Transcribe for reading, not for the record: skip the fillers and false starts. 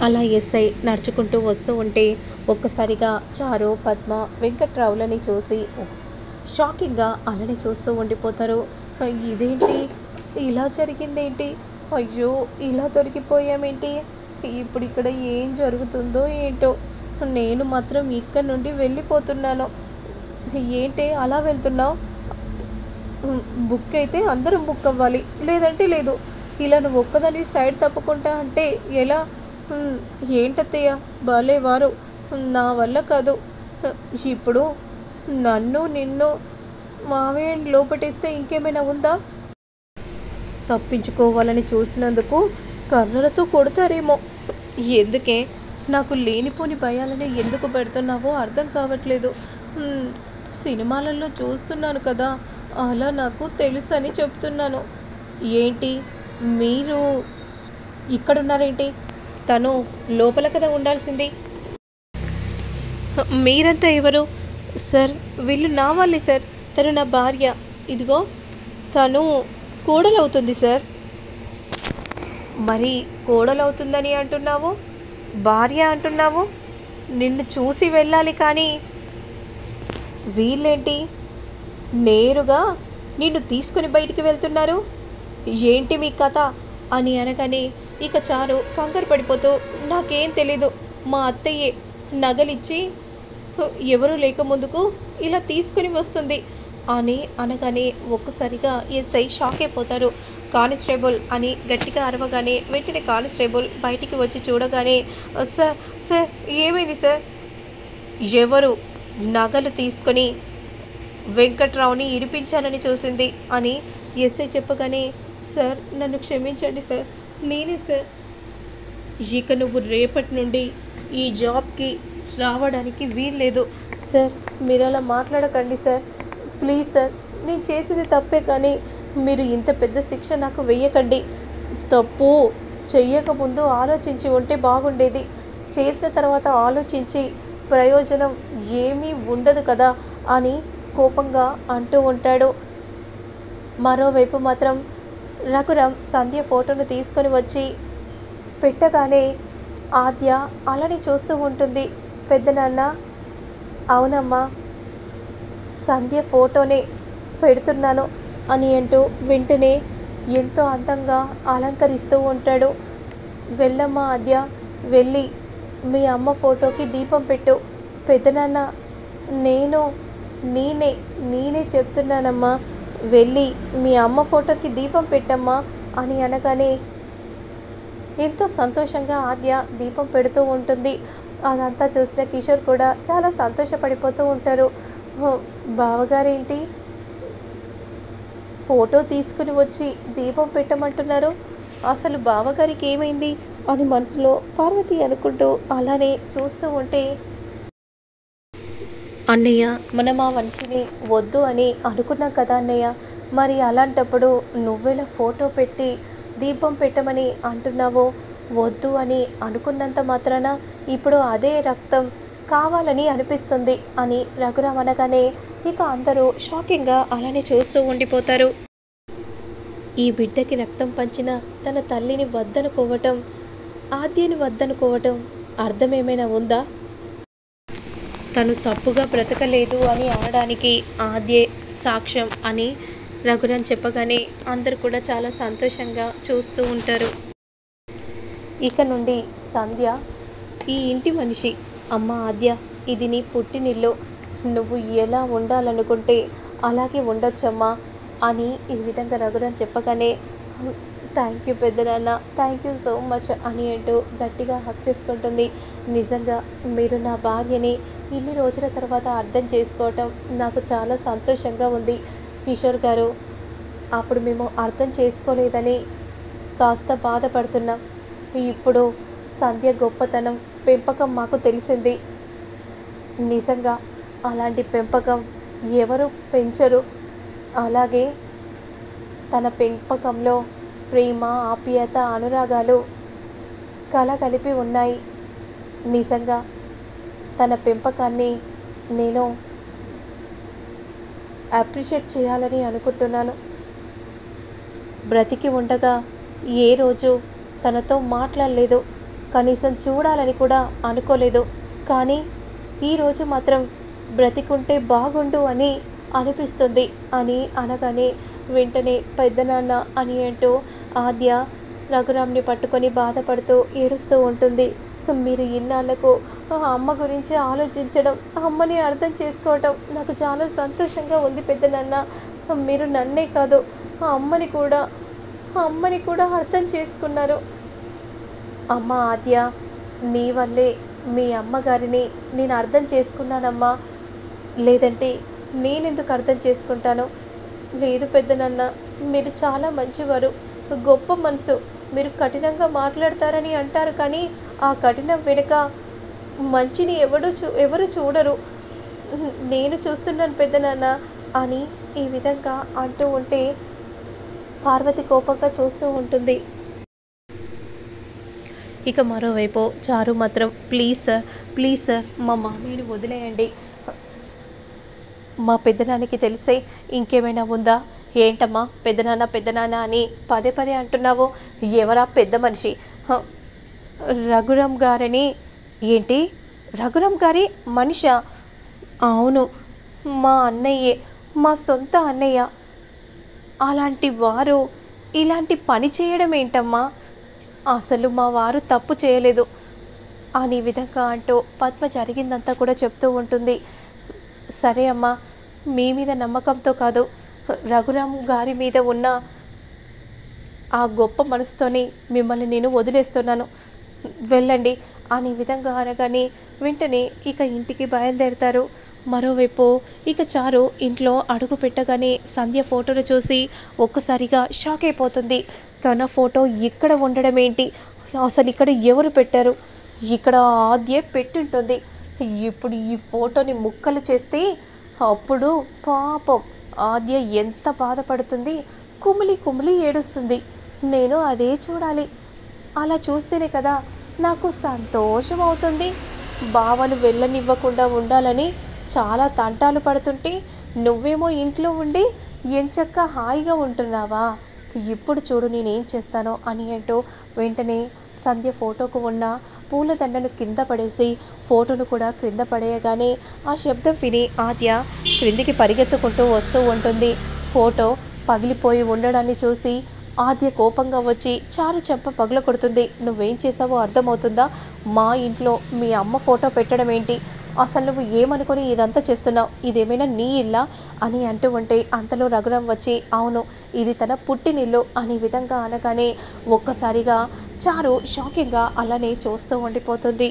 అలా ఎస్ఐ నడుచుకుంటూ వస్తూ ఉంటే ఒక్కసారిగా చారు, పద్మ, వెంకట్రావులని చూసి షాకింగ్గా అలానే చూస్తూ ఉండిపోతారు. ఇదేంటి ఇలా జరిగిందేంటి? అయ్యో! ఇలా దొరికిపోయామేంటి? ఇప్పుడు ఇక్కడ ఏం జరుగుతుందో ఏంటో? నేను మాత్రం ఇక్కడి నుండి వెళ్ళిపోతున్నాను. ఏంటి అలా వెళ్తున్నావు? బుక్ అయితే అందరం బుక్ అవ్వాలి, లేదంటే లేదు. ఇలా నువ్వు ఒక్కదానివి సైడ్ తప్పకుండా అంటే ఎలా? హ్మ్, ఏంటత్తయ్య భలేవారు, నా వల్ల కాదు. ఇప్పుడు నన్ను నిన్ను మావయ్యని లోపటేస్తే ఇంకేమైనా ఉందా? తప్పించుకోవాలని చూసినందుకు కర్రలతో కొడతారేమో. ఎందుకే నాకు లేనిపోని భయాలని ఎందుకు పెడుతున్నావో అర్థం కావట్లేదు. సినిమాలలో చూస్తున్నాను కదా, అలా నాకు తెలుసని చెప్తున్నాను. ఏంటి మీరు ఇక్కడున్నారేంటి? తను లోపల కదా ఉండాల్సింది. మీరంతా ఎవరు? సార్ వీళ్ళు నా వాళ్ళే సార్. తను నా భార్య. ఇదిగో తను కోడలవుతుంది సార్. మరి కోడలవుతుందని అంటున్నావు, భార్య అంటున్నావు. నిన్ను చూసి వెళ్ళాలి కానీ వీళ్ళేంటి నేరుగా నిన్ను తీసుకుని బయటికి వెళ్తున్నారు? ఏంటి మీ కథ అని అనగానే ఇక చారు కంగారు పడిపోతూ, నాకేం తెలీదు, మా అత్తయ్యే నగలిచ్చి ఎవరూ లేక ముందుకు ఇలా తీసుకుని వస్తుంది అని అనగానే ఒక్కసారిగా ఎస్ఐ షాక్ అయిపోతారు. కానిస్టేబుల్ అని గట్టిగా అరవగానే వెంటనే కానిస్టేబుల్ బయటికి వచ్చి చూడగానే, సార్ సార్ ఏమైంది సార్? ఎవరు నగలు తీసుకొని వెంకట్రావుని ఇడిపించాలని చూసింది అని ఎస్ఐ చెప్పగానే, సార్ నన్ను క్షమించండి సార్, నేనే సార్. ఇక నువ్వు రేపటి నుండి ఈ జాబ్కి రావడానికి వీల్లేదు సార్. మీరు అలా మాట్లాడకండి సార్, ప్లీజ్ సార్. నేను చేసింది తప్పే కానీ మీరు ఇంత పెద్ద శిక్ష నాకు వెయ్యకండి. తప్పు చెయ్యకముందు ఆలోచించి ఉంటే బాగుండేది. చేసిన తర్వాత ఆలోచించి ప్రయోజనం ఏమీ ఉండదు కదా అని కోపంగా అంటూ ఉంటాడు. మరోవైపు మాత్రం రఘురాం సంధ్య ఫోటోను తీసుకొని వచ్చి పెట్టగానే ఆద్య అలానే చూస్తూ ఉంటుంది. పెద్దనాన్న, అవునమ్మా, సంధ్య ఫోటోనే పెడుతున్నాను అని అంటూ వెంటనే ఎంతో అందంగా అలంకరిస్తూ ఉంటాడు. వెళ్ళమ్మా ఆద్య, వెళ్ళి మీ అమ్మ ఫోటోకి దీపం పెట్టు. పెద్దనాన్న, నేనే చెప్తున్నానమ్మా, వెళ్ళి మీ అమ్మ ఫోటోకి దీపం పెట్టమ్మా అని అనగానే ఎంతో సంతోషంగా ఆద్య దీపం పెడుతూ ఉంటుంది. అదంతా చూసిన కిషోర్ కూడా చాలా సంతోషపడిపోతూ ఉంటారు. బావగారేంటి ఫోటో తీసుకుని వచ్చి దీపం పెట్టమంటున్నారు? అసలు బావగారికి ఏమైంది అని మనసులో పార్వతి అనుకుంటూ అలానే చూస్తూ ఉంటే, అన్నయ్య మనం ఆ మనిషిని వద్దు అని అనుకున్నాం కదా అన్నయ్య, మరి అలాంటప్పుడు నువ్వెలా ఫోటో పెట్టి దీపం పెట్టమని అంటున్నావో? వద్దు అని అనుకున్నంత మాత్రాన ఇప్పుడు అదే రక్తం కావాలని అనిపిస్తుంది అని రఘురామ్ అనగానే ఇక అందరూ షాకింగ్గా అలానే చూస్తూ ఉండిపోతారు. ఈ బిడ్డకి రక్తం పంచిన తన తల్లిని వద్దనుకోవటం, ఆద్యని వద్దనుకోవటం అర్థమేమైనా ఉందా? తను తప్పుగా బ్రతకలేదు అని అనడానికి ఆద్యే సాక్ష్యం అని రఘురామ్ చెప్పగానే అందరు కూడా చాలా సంతోషంగా చూస్తూ ఉంటారు. ఇక నుండి సంధ్య ఈ ఇంటి మనిషి. అమ్మ ఆద్య, ఇది నీ పుట్టినిల్లు, నువ్వు ఎలా ఉండాలనుకుంటే అలాగే ఉండొచ్చమ్మా అని ఈ విధంగా రఘురామ్ చెప్పగానే, థ్యాంక్ యూ పెద్దనాన్న, థ్యాంక్ యూ సో మచ్ అని అంటూ గట్టిగా హక్ చేసుకుంటుంది. నిజంగా మీరు నా భార్యని ఇన్ని రోజుల తర్వాత అర్థం చేసుకోవటం నాకు చాలా సంతోషంగా ఉంది కిషోర్ గారు. అప్పుడు మేము అర్థం చేసుకోలేదని కాస్త బాధపడుతున్నాం. ఇప్పుడు సంధ్య గొప్పతనం, పెంపకం మాకు తెలిసింది. నిజంగా అలాంటి పెంపకం ఎవరు పెంచరు. అలాగే తన పెంపకంలో ప్రేమ, ఆప్యాయత, అనురాగాలు కలగలిపి ఉన్నాయి. నిజంగా తన పెంపకాన్ని నేను అప్రిషియేట్ చేయాలని అనుకుంటున్నాను. బ్రతికి ఉండగా ఏ రోజు తనతో మాట్లాడలేదు, కనీసం చూడాలని కూడా అనుకోలేదు. కానీ ఈరోజు మాత్రం బ్రతికుంటే బాగుండు అని అనిపిస్తుంది అని అనగానే వెంటనే పెద్దనాన్న అని అంటూ ఆద్య రఘురామ్ని పట్టుకొని బాధపడుతూ ఏడుస్తూ ఉంటుంది. మీరు ఇన్నాళ్లకు ఆ అమ్మ గురించి ఆలోచించడం, ఆ అమ్మని అర్థం చేసుకోవటం నాకు చాలా సంతోషంగా ఉంది పెద్దనాన్న. మీరు నన్నే కాదు ఆ అమ్మని కూడా అర్థం చేసుకున్నారు. అమ్మ ఆద్య, నీ వల్లే మీ అమ్మగారిని నేను అర్థం చేసుకున్నానమ్మా. లేదంటే నేనెందుకు అర్థం చేసుకుంటాను? లేదు పెద్దనాన్న, మీరు చాలా మంచివారు, గొప్ప మనసు. మీరు కఠినంగా మాట్లాడతారని అంటారు, కానీ ఆ కఠినం వెనుక మంచిని ఎవరు చూడరు. నేను చూస్తున్నాను పెద్దనాన్న అని ఈ విధంగా అంటూ ఉంటే పార్వతి కోపంగా చూస్తూ ఉంటుంది. ఇక మరోవైపు చారు మాత్రం ప్లీజ్ సార్ మా మామయ్యని వదిలేయండి. మా పెద్దనాన్నకి తెలిసే ఇంకేమైనా ఉందా? ఏంటమ్మా పెద్దనాన్న అని పదే పదే అంటున్నావు? ఎవరా పెద్ద మనిషి? రఘురాం గారని. ఏంటి, రఘురాం గారి మనిషా? అవును, మా అన్నయ్యే, మా సొంత అన్నయ్య. అలాంటి వారు ఇలాంటి పని చేయడం ఏంటమ్మా? అసలు మా వారు తప్పు చేయలేదు అని విధంగా అంటూ పద్మ జరిగిందంతా కూడా చెప్తూ ఉంటుంది. సరే అమ్మా, మీ మీద నమ్మకంతో కాదు, రఘురాం గారి మీద ఉన్న ఆ గొప్ప మనసుతోని మిమ్మల్ని నేను వదిలేస్తున్నాను, వెళ్ళండి అని విధంగా అనగానే వెంటనే ఇక ఇంటికి బయలుదేరుతారు. మరోవైపు ఇక చారు ఇంట్లో అడుగు పెట్టగానే సంధ్య ఫోటోను చూసి ఒక్కసారిగా షాక్ అయిపోతుంది. తన ఫోటో ఇక్కడ ఉండడం ఏంటి? అసలు ఇక్కడ ఎవరు పెట్టారు? ఇక్కడ ఆద్య పెట్టుంటుంది. ఇప్పుడు ఈ ఫోటోని ముక్కలు చేస్తే అప్పుడు పాపం ఆద్య ఎంత బాధపడుతుంది, కుమిలి ఏడుస్తుంది. నేను అదే చూడాలి. అలా చూస్తేనే కదా నాకు సంతోషం అవుతుంది. బావను వెళ్ళనివ్వకుండా ఉండాలని చాలా తంటాలు పడుతుంటే నువ్వేమో ఇంట్లో ఉండి ఎంచక్క హాయిగా ఉంటున్నావా? ఇప్పుడు చూడు నేనేం చేస్తానో అని అంటూ వెంటనే సంధ్య ఫోటోకు ఉన్న పూలదండను కింద పడేసి ఫోటోను కూడా క్రింద పడేయగానే ఆ శబ్దం విని ఆద్య క్రిందికి పరిగెత్తుకుంటూ వస్తూ ఉంటుంది. ఫోటో పగిలిపోయి ఉండడాన్ని చూసి ఆద్య కోపంగా వచ్చి చారు చెంప పగల కొడుతుంది. నువ్వేం చేసావో అర్థమవుతుందా? మా ఇంట్లో మీ అమ్మ ఫోటో పెట్టడం ఏంటి? అసలు నువ్వు ఏమనుకొని ఇదంతా చేస్తున్నావు? ఇదేమైనా నీ ఇల్లా అని అంటూ ఉంటే అంతలో రఘురాం వచ్చి అవును, ఇది తన పుట్టినిల్లు అనే విధంగా అనగానే ఒక్కసారిగా చారు షాకింగ్గా అలానే చూస్తూ ఉండిపోతుంది.